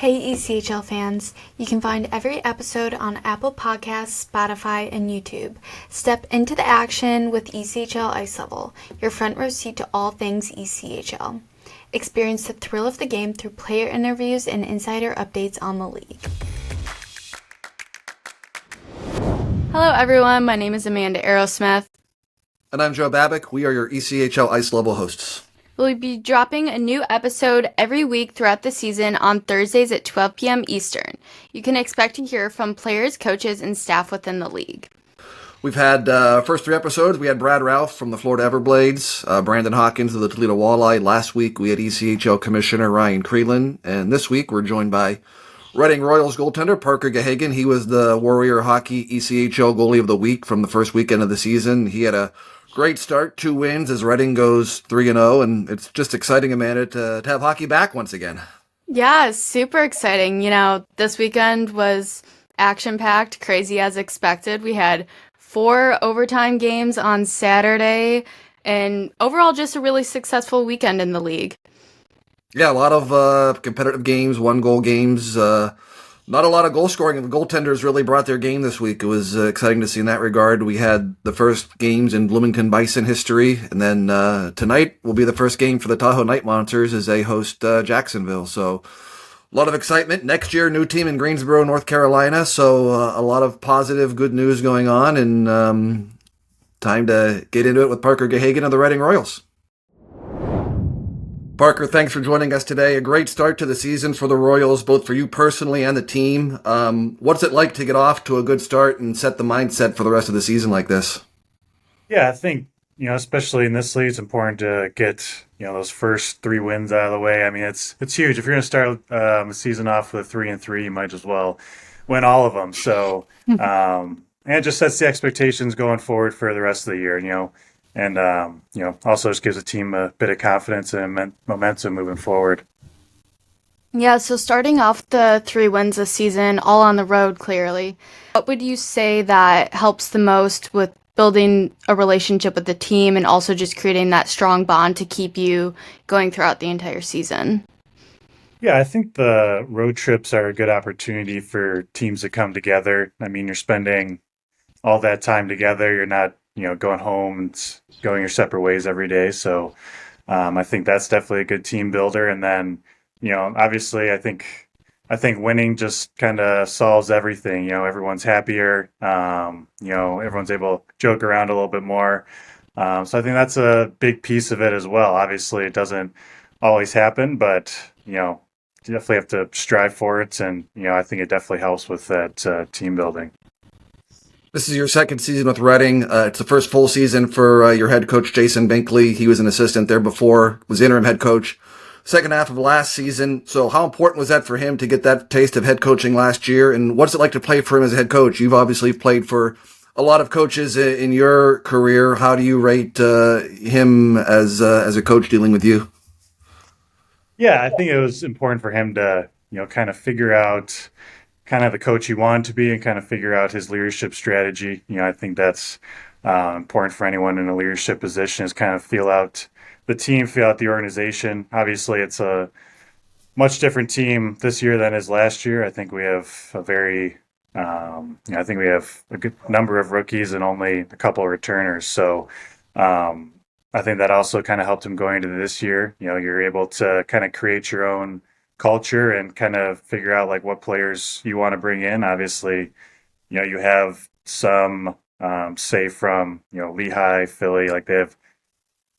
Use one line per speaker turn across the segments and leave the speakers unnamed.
Hey ECHL fans, you can find every episode on Apple Podcasts, Spotify, and YouTube. Step into the action with ECHL Ice Level, your front row seat to all things ECHL. Experience the thrill of the game through player interviews and insider updates on the league. Hello everyone, my name is Amanda Aerosmith.
And I'm Joe Babick. We are your ECHL Ice Level hosts.
We'll be dropping a new episode every week throughout the season on Thursdays at 12 p.m. Eastern. You can expect to hear from players, coaches, and staff within the league.
We've had first three episodes. We had Brad Ralph from the Florida Everblades, Brandon Hawkins of the Toledo Walleye. Last week we had ECHL Commissioner Ryan Creelan. And this week we're joined by Reading Royals goaltender Parker Gahagen. He was the Warrior Hockey ECHL Goalie of the Week from the first weekend of the season. He had a great start, 2 wins as Reading goes 3-0, and it's just exciting, Amanda, to have hockey back once again.
Yeah, super exciting. You know, this weekend was action-packed, crazy as expected. We had 4 overtime games on Saturday, and overall just a really successful weekend in the league.
Yeah, a lot of competitive games, 1-goal games. Not a lot of goal scoring. The goaltenders really brought their game this week. It was exciting to see in that regard. We had the first games in Bloomington Bison history, and then tonight will be the first game for the Tahoe Night Monitors as they host Jacksonville. So a lot of excitement. Next year, new team in Greensboro, North Carolina. So a lot of positive, good news going on, and time to get into it with Parker Gahagen of the Reading Royals. Parker, thanks for joining us today. A great start to the season for the Royals, both for you personally and the team. What's it like to get off to a good start and set the mindset for the rest of the season like this?
Yeah, I think, especially in this league, it's important to get, those first 3 wins out of the way. I mean, it's huge. If you're going to start the season off with a 3-3, you might as well win all of them. So, and it just sets the expectations going forward for the rest of the year, and, also just gives the team a bit of confidence and momentum moving forward.
Yeah, so starting off the 3 wins this season, all on the road, clearly. What would you say that helps the most with building a relationship with the team and also just creating that strong bond to keep you going throughout the entire season?
Yeah, I think the road trips are a good opportunity for teams to come together. I mean, you're spending all that time together. You're not going home and going your separate ways every day. So I think that's definitely a good team builder. And then, obviously I think winning just kind of solves everything. Everyone's happier. Everyone's able to joke around a little bit more. So I think that's a big piece of it as well. Obviously it doesn't always happen, but, you definitely have to strive for it. And, I think it definitely helps with that team building.
This is your second season with Reading. It's the first full season for your head coach, Jason Binkley. He was an assistant there before, was interim head coach second half of last season. So how important was that for him to get that taste of head coaching last year? And what's it like to play for him as a head coach? You've obviously played for a lot of coaches in your career. How do you rate him as a coach dealing with you?
Yeah, I think it was important for him to, kind of figure out kind of the coach he wanted to be and kind of figure out his leadership strategy. I think that's important for anyone in a leadership position is kind of feel out the team, feel out the organization. Obviously, it's a much different team this year than is last year. I think we have a very, I think we have a good number of rookies and only a couple of returners. So I think that also kind of helped him going into this year. You're able to kind of create your own culture and kind of figure out like what players you want to bring in. Obviously, you have some say from Lehigh, Philly, like they have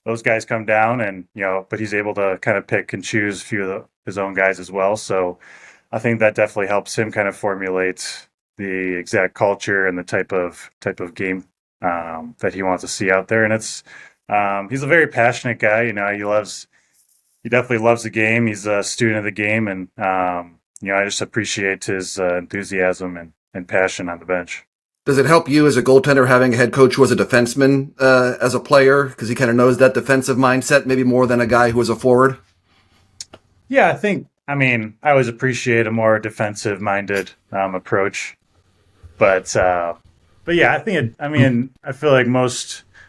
those guys come down and but he's able to kind of pick and choose a few of his own guys as well. So I think that definitely helps him kind of formulate the exact culture and the type of game that he wants to see out there. And it's he's a very passionate guy. He definitely loves the game. He's a student of the game, and I just appreciate his enthusiasm and passion on the bench.
Does it help you as a goaltender having a head coach who was a defenseman as a player because he kind of knows that defensive mindset maybe more than a guy who was a forward?
Yeah, I always appreciate a more defensive-minded approach, but yeah, I feel like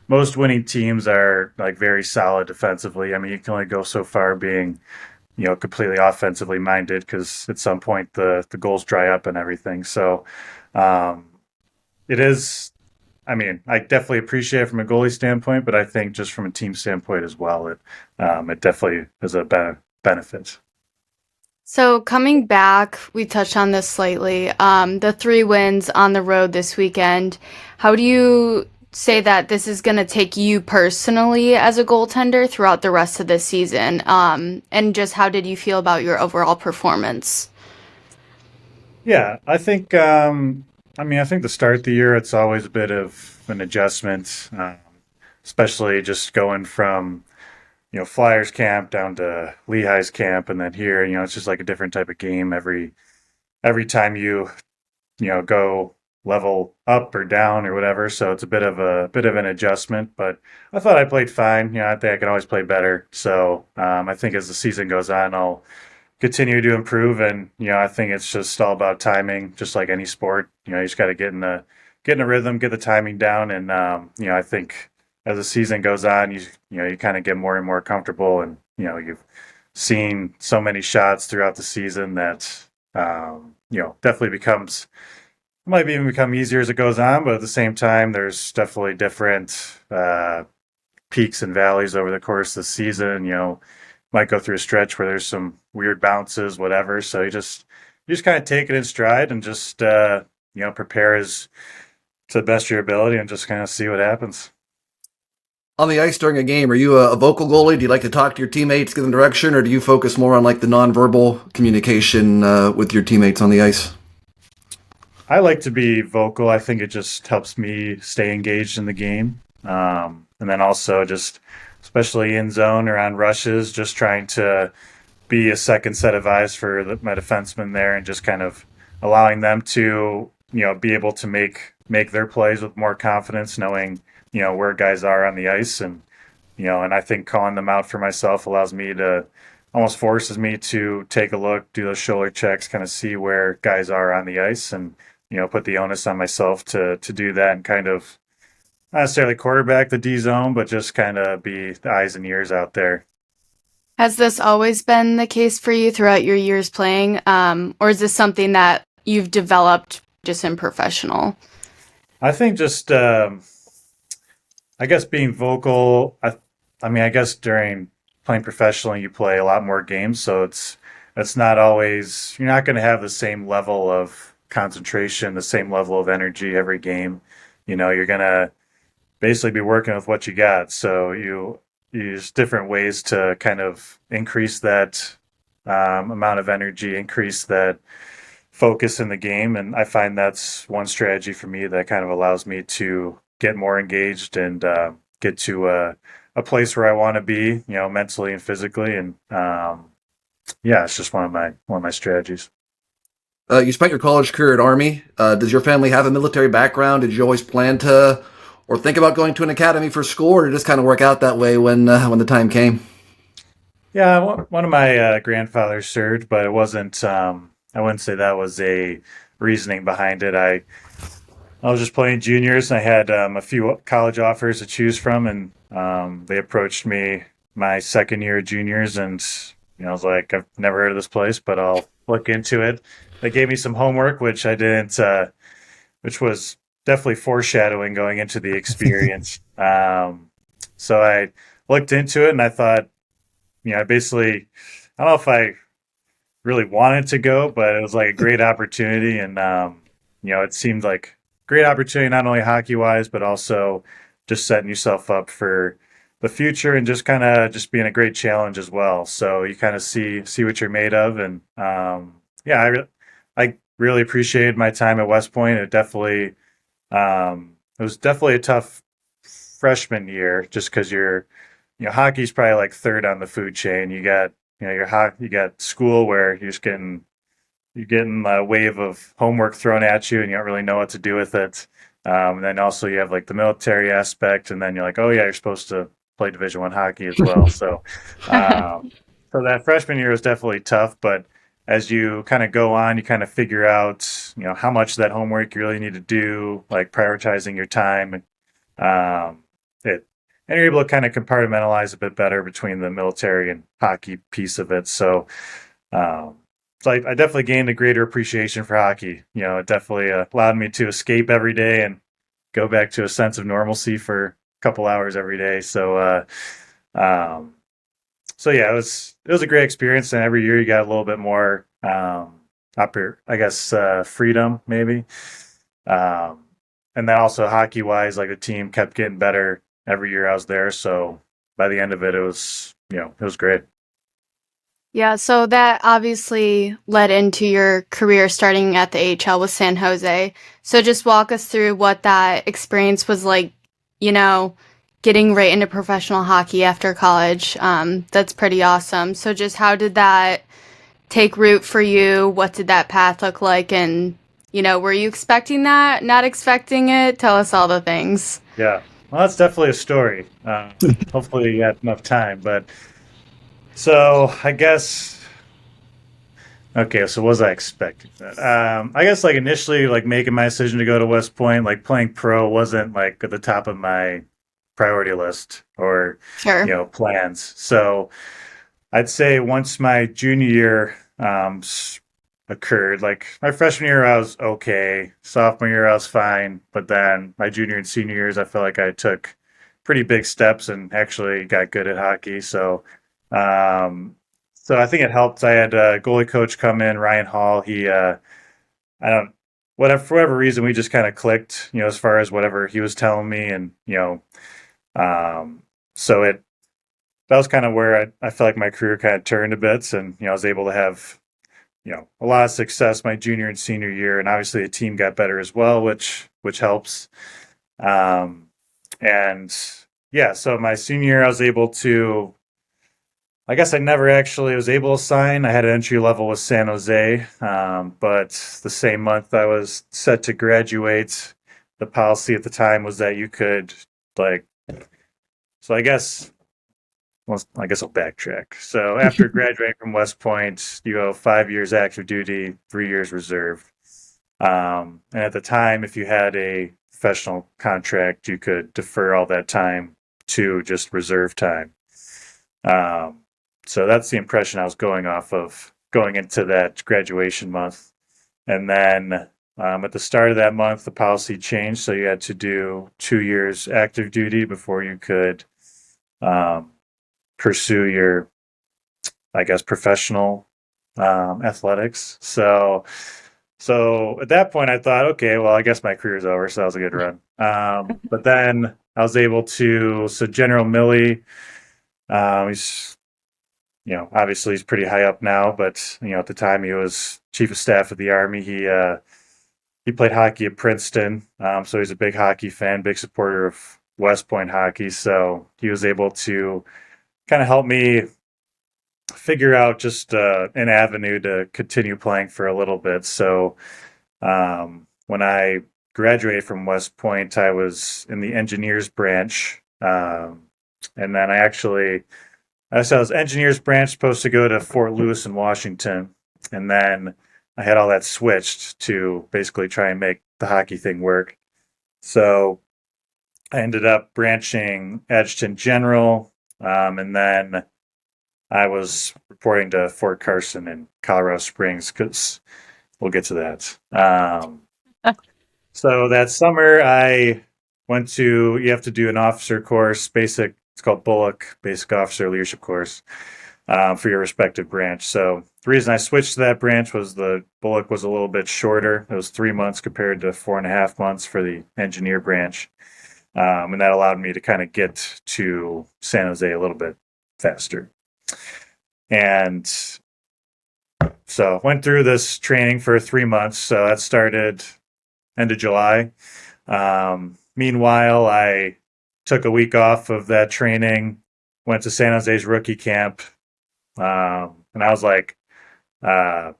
most winning teams are like very solid defensively. I mean, you can only go so far being completely offensively minded because at some point the goals dry up and everything. So um, it is. I mean, I definitely appreciate it from a goalie standpoint, but I think just from a team standpoint as well, it definitely is a benefit.
So coming back, we touched on this slightly. The 3 wins on the road this weekend. How do you say that this is going to take you personally as a goaltender throughout the rest of the season? And just how did you feel about your overall performance?
Yeah, I think. I think the start of the year it's always a bit of an adjustment, especially just going from Flyers camp down to Lehigh's camp, and then here, it's just like a different type of game every time you go level up or down or whatever. So it's a bit of an adjustment, but I thought I played fine. I think I can always play better. So I think as the season goes on, I'll continue to improve, and I think it's just all about timing, just like any sport. You just got to get in a rhythm, get the timing down, and I think as the season goes on, you kind of get more and more comfortable, and you've seen so many shots throughout the season that definitely might even become easier as it goes on, but at the same time, there's definitely different peaks and valleys over the course of the season. Might go through a stretch where there's some weird bounces, whatever. So you just kind of take it in stride and just prepare as to the best of your ability and just kind of see what happens.
On the ice during a game, are you a vocal goalie? Do you like to talk to your teammates, give them direction, or do you focus more on like the nonverbal communication with your teammates on the ice?
I like to be vocal. I think it just helps me stay engaged in the game. And then also just, especially in zone or on rushes, just trying to be a second set of eyes for my defensemen there and just kind of allowing them to, be able to make their plays with more confidence, knowing, where guys are on the ice. And I think calling them out for myself allows me to almost forces me to take a look, do those shoulder checks, kind of see where guys are on the ice and, put the onus on myself to do that and kind of not necessarily quarterback the D zone, but just kind of be the eyes and ears out there.
Has this always been the case for you throughout your years playing? Or is this something that you've developed just in professional?
I think just, I guess being vocal. I guess during playing professionally, you play a lot more games, so it's not always you're not going to have the same level of concentration, the same level of energy every game. You're gonna basically be working with what you got. So you use different ways to kind of increase that amount of energy, increase that focus in the game. And I find that's one strategy for me that kind of allows me to get more engaged and get to a place where I want to be, mentally and physically. And yeah, it's just one of my strategies.
You spent your college career at Army. Does your family have a military background? Did you always plan to or think about going to an academy for school, or did it just kind of work out that way when the time came?
Yeah, one of my grandfathers served, but it wasn't. I wouldn't say that was a reasoning behind it. I was just playing juniors, and I had a few college offers to choose from, and they approached me my second year of juniors, and I was like, I've never heard of this place, but I'll look into it. They gave me some homework, which I didn't, which was definitely foreshadowing going into the experience. So I looked into it, and I thought, I basically, I don't know if I really wanted to go, but it was like a great opportunity, and it seemed like a great opportunity not only hockey wise, but also just setting yourself up for the future and just kind of just being a great challenge as well. So you kind of see what you're made of, and yeah, I really appreciated my time at West Point. It was definitely a tough freshman year just because hockey's probably like third on the food chain. You got you got school where you're getting a wave of homework thrown at you and you don't really know what to do with it. And then also you have like the military aspect, and then you're like, oh yeah, you're supposed to play Division I hockey as well. So so that freshman year was definitely tough, but as you kind of go on, you kind of figure out, how much of that homework you really need to do, like prioritizing your time. Um, it and you're able to kind of compartmentalize a bit better between the military and hockey piece of it. So, um, I definitely gained a greater appreciation for hockey. It definitely allowed me to escape every day and go back to a sense of normalcy for a couple hours every day. Um, so yeah, it was a great experience, and every year you got a little bit more up here, I guess, freedom maybe. Um, and then also hockey wise, like the team kept getting better every year I was there. So by the end of it, it was great.
Yeah, so that obviously led into your career starting at the AHL with San Jose. So just walk us through what that experience was like, you know, getting right into professional hockey after college. That's pretty awesome. So just how did that take root for you? What did that path look like? And, were you expecting that? Not expecting it? Tell us all the things.
Yeah. Well, that's definitely a story. Hopefully you had enough time, but so I guess. Okay, so was I expecting that? I guess like initially, like making my decision to go to West Point, like playing pro wasn't like at the top of my priority list or
Sure.
plans. So I'd say once my junior year occurred, like my freshman year I was okay, sophomore year I was fine, but then my junior and senior years I felt like I took pretty big steps and actually got good at hockey. Um, so I think it helped. I had a goalie coach come in, Ryan Hall. I don't, whatever, for whatever reason, we just kind of clicked, as far as whatever he was telling me. And, so that was kind of where I felt like my career kind of turned a bit. And, I was able to have, a lot of success my junior and senior year. And obviously the team got better as well, which helps. Um, and yeah, so my senior year, I was able to, I guess I never actually was able to sign. I had an entry level with San Jose, but the same month I was set to graduate, the policy at the time was that you could like. So I guess I'll backtrack. So after graduating from West Point, you have 5 years active duty, 3 years reserve. And at the time, if you had a professional contract, you could defer all that time to just reserve time. Um, so that's the impression I was going off of going into that graduation month. And then at the start of that month, the policy changed. So you had to do 2 years active duty before you could um, pursue your, I guess, professional athletics. So at that point, I thought, okay, well, I guess my career's over. So that was a good run. But then I was able to, so General Milley, he's obviously he's pretty high up now, but at the time he was chief of staff of the Army. He played hockey at Princeton, so he's a big hockey fan, big supporter of West Point hockey. So he was able to kind of help me figure out just an avenue to continue playing for a little bit. So when I graduated from West Point, I was in the engineers branch, and then I was engineers branch supposed to go to Fort Lewis in Washington, and then I had all that switched to basically try and make the hockey thing work. So I ended up branching Edgerton General, and then I was reporting to Fort Carson in Colorado Springs because we'll get to that. So that summer I went to, you have to do an officer course, it's called Bullock, Basic Officer Leadership Course, for your respective branch. So the reason I switched to that branch was the Bullock was a little bit shorter. It was 3 months compared to 4.5 months for the engineer branch. And that allowed me to kind of get to San Jose a little bit faster. And so went through this training for 3 months. So that started end of July. Meanwhile, I took a week off of that training, went to San Jose's rookie camp, and I was like, I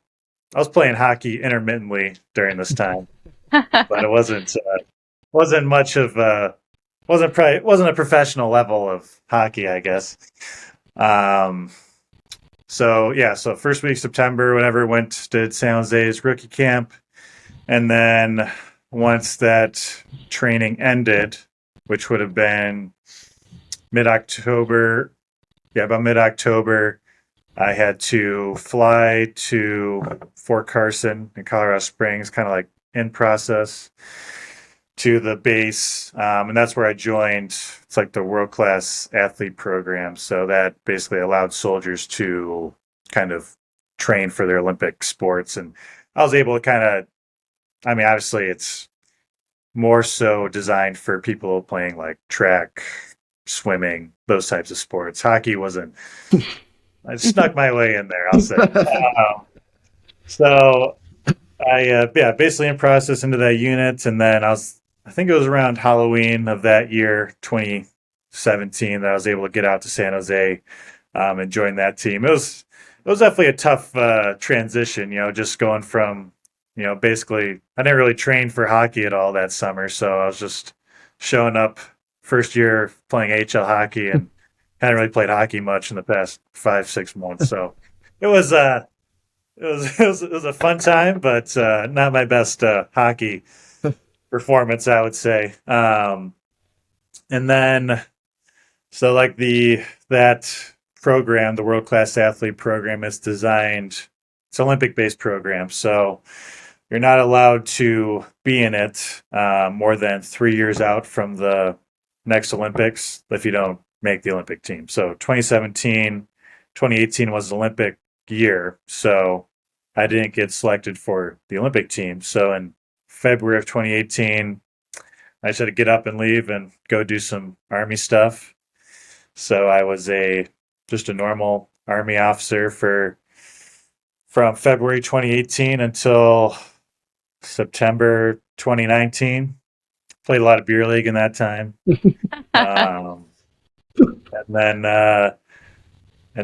was playing hockey intermittently during this time, but it wasn't much of it wasn't a professional level of hockey, I guess. So first week of September, whenever did San Jose's rookie camp, and then once that training ended, which would have been mid-October. Yeah, about mid-October, I had to fly to Fort Carson in Colorado Springs, kind of like in process to the base. And that's where I joined. It's like the world class athlete program. So that basically allowed soldiers to kind of train for their Olympic sports. And I was able to kind of, I mean, obviously it's more so designed for people playing like track, swimming, those types of sports. Hockey wasn't, I snuck my way in there, I'll say. So yeah, basically in process into that unit. And then I think it was around Halloween of that year, 2017, that I was able to get out to San Jose and join that team. It was definitely a tough transition, just going from, basically, I didn't really train for hockey at all that summer. So I was just showing up first year playing AHL hockey and hadn't really played hockey much in the past 5-6 months. So it was it was a fun time, but not my best hockey performance, I would say. And then so like that program, the World Class Athlete program, is designed. It's an Olympic based program, so you're not allowed to be in it more than 3 years out from the next Olympics if you don't make the Olympic team. So 2017, 2018 was the Olympic year, so I didn't get selected for the Olympic team. So in February of 2018, I just had to get up and leave and go do some Army stuff. So I was just a normal Army officer from February 2018 until September 2019. Played a lot of beer league in that time. um, and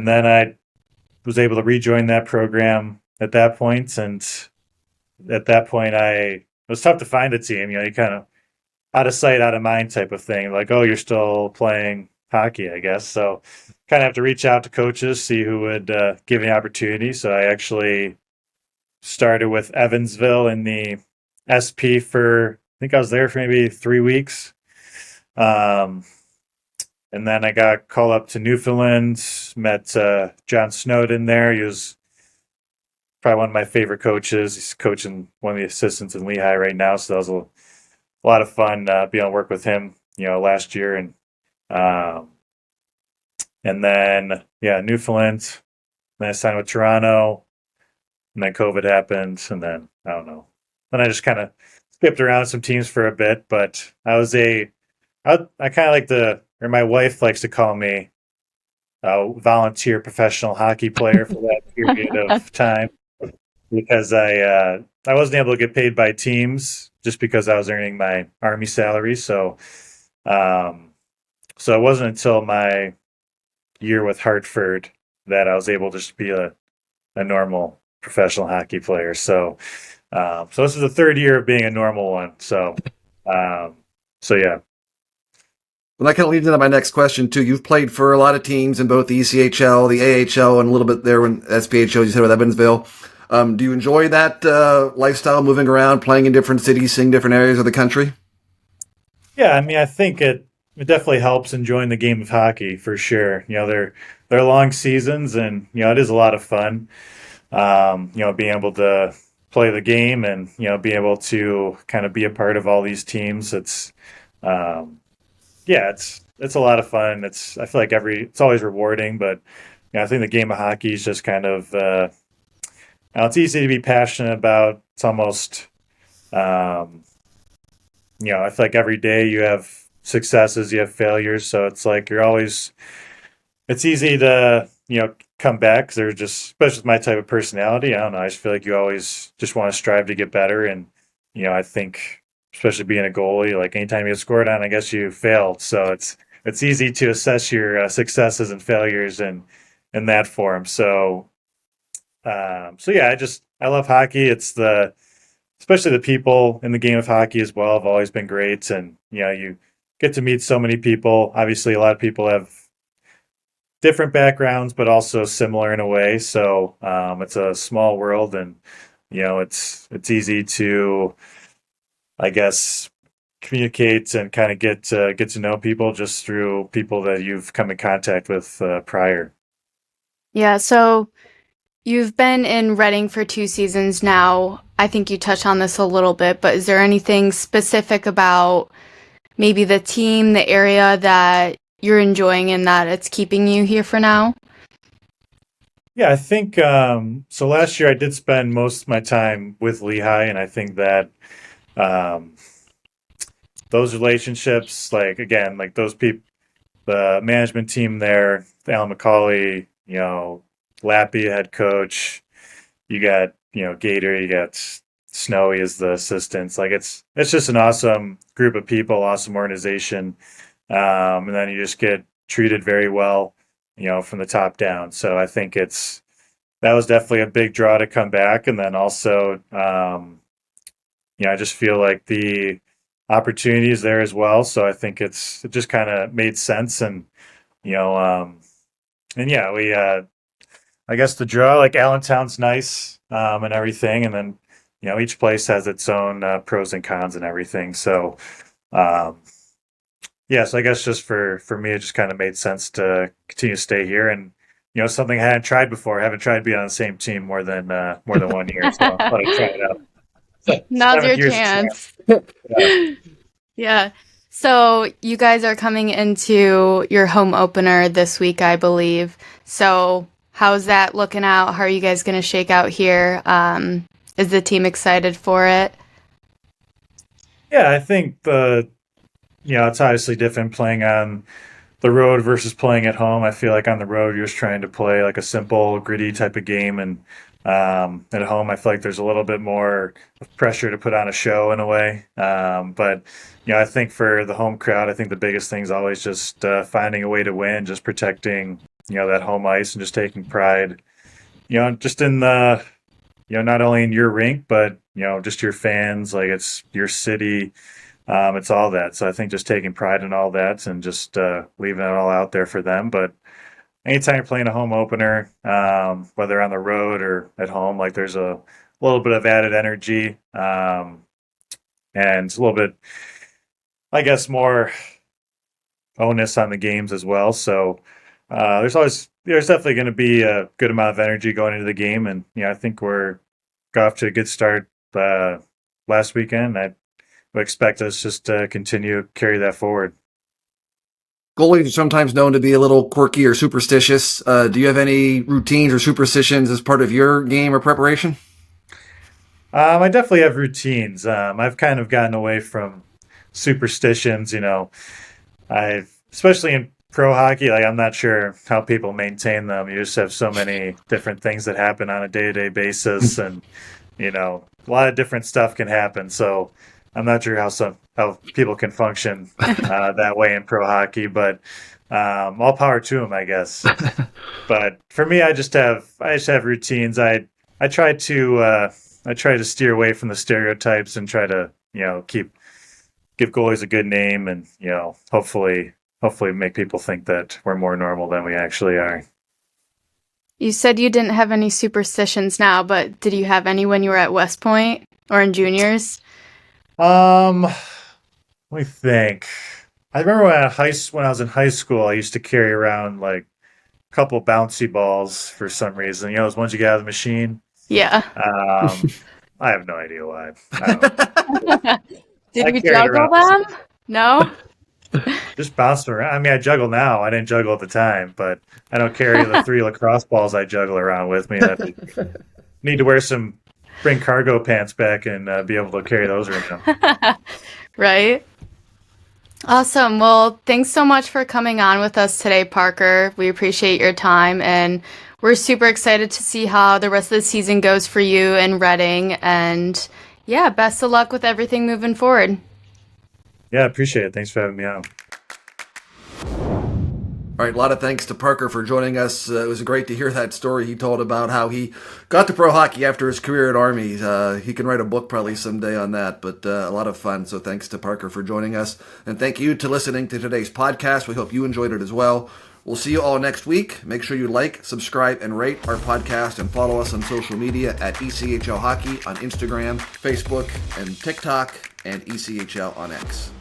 then I was able to rejoin that program at that point. And at that point, it was tough to find a team. You kind of out of sight, out of mind type of thing. Like, oh, you're still playing hockey, I guess. So kind of have to reach out to coaches, see who would give me an opportunity. So I actually started with Evansville in the SP for, I think I was there for maybe 3 weeks. And then I got called up to Newfoundland, met John Snowden there. He was probably one of my favorite coaches. He's coaching one of the assistants in Lehigh right now. So that was a lot of fun being able to work with him, last year. And then, yeah, Newfoundland. Then I signed with Toronto. And then COVID happened. And then, I don't know. Then I just kind of skipped around some teams for a bit. But I kind of like or my wife likes to call me a volunteer professional hockey player for that period of time, because I wasn't able to get paid by teams just because I was earning my Army salary. So it wasn't until my year with Hartford that I was able to just be a normal professional hockey player. So this is the third year of being a normal one. So yeah.
Well, that kind of leads into my next question, too. You've played for a lot of teams in both the ECHL, the AHL, and a little bit there in SPHL, you said, with Evansville. Do you enjoy that lifestyle, moving around, playing in different cities, seeing different areas of the country?
Yeah, I mean, I think it definitely helps enjoying the game of hockey for sure. They're long seasons, and it is a lot of fun. Being able to play the game and be able to kind of be a part of all these teams. It's it's a lot of fun. I feel like it's always rewarding, but I think the game of hockey is just kind of it's easy to be passionate about. It's almost I feel like every day you have successes, you have failures, so it's like it's easy to come back, because they're just, especially with my type of personality, I don't know, I just feel like you always just want to strive to get better. And I think, especially being a goalie, like anytime you get scored on, I guess you failed. So it's easy to assess your successes and failures in that form. So yeah, I love hockey. Especially the people in the game of hockey as well have always been great. And you get to meet so many people. Obviously, a lot of people have different backgrounds, but also similar in a way. So it's a small world, and it's easy to, I guess, communicate and kind of get to know people just through people that you've come in contact with prior.
Yeah, so you've been in Reading for 2 seasons now. I think you touched on this a little bit, but is there anything specific about maybe the team, the area that you're enjoying and that it's keeping you here for now?
Yeah, I think so. Last year, I did spend most of my time with Lehigh, and I think that um, those relationships, like again, like those people, the management team there, Alan McCauley, Lappy, head coach. You got Gator, you got Snowy as the assistants. Like it's just an awesome group of people, awesome organization, and then you just get treated very well, from the top down. So I think that was definitely a big draw to come back, and then also, I just feel like the opportunity is there as well. So I think it just kind of made sense, and you know, and yeah, we I guess the draw, like Allentown's nice, and everything, and then each place has its own pros and cons and everything. So um, yeah, so I guess just for me, it just kind of made sense to continue to stay here, and something I hadn't tried before. I haven't tried being on the same team more than 1 year, so I thought I'd try it out. So,
Now's your
7 years.
chance.
Yeah.
Yeah. So you guys are coming into your home opener this week, I believe. So how's that looking out? How are you guys going to shake out here? Is the team excited for it?
Yeah, I think it's obviously different playing on the road versus playing at home. I feel like on the road you're just trying to play like a simple, gritty type of game, and at home I feel like there's a little bit more pressure to put on a show in a way. But I think for the home crowd, I think the biggest thing is always just finding a way to win, just protecting that home ice and just taking pride, just in the not only in your rink, but just your fans, like it's your city. It's all that. So I think just taking pride in all that and just leaving it all out there for them. But anytime you're playing a home opener, whether on the road or at home, like there's a little bit of added energy, and a little bit, I guess, more onus on the games as well. So there's definitely going to be a good amount of energy going into the game, and I think we're got off to a good start last weekend. I would expect us just to continue to carry that forward.
Goalies are sometimes known to be a little quirky or superstitious. Do you have any routines or superstitions as part of your game or preparation?
I definitely have routines. I've kind of gotten away from superstitions. Especially in pro hockey, like I'm not sure how people maintain them. You just have so many different things that happen on a day-to-day basis, and a lot of different stuff can happen. So I'm not sure how people can function that way in pro hockey, but all power to them, I guess. But for me, I just have routines. I try to steer away from the stereotypes and try to give goalies a good name, and hopefully make people think that we're more normal than we actually are.
You said you didn't have any superstitions now, but did you have any when you were at West Point or in juniors?
Let me think. I remember when I was in high school, I used to carry around like a couple bouncy balls for some reason. Those ones you get out of the machine.
Yeah.
I have no idea why.
Did you juggle them? No?
Just bounce around. I mean, I juggle now. I didn't juggle at the time, but I don't carry the 3 lacrosse balls I juggle around with me. I need to bring cargo pants back and be able to carry those around.
Right. Awesome. Well, thanks so much for coming on with us today, Parker. We appreciate your time, and we're super excited to see how the rest of the season goes for you in Reading. And yeah, best of luck with everything moving forward.
Yeah, appreciate it. Thanks for having me on.
All right, a lot of thanks to Parker for joining us. It was great to hear that story he told about how he got to pro hockey after his career at Army. He can write a book probably someday on that, but a lot of fun. So thanks to Parker for joining us. And thank you to listening to today's podcast. We hope you enjoyed it as well. We'll see you all next week. Make sure you like, subscribe, and rate our podcast and follow us on social media at ECHL Hockey on Instagram, Facebook, and TikTok, and ECHL on X.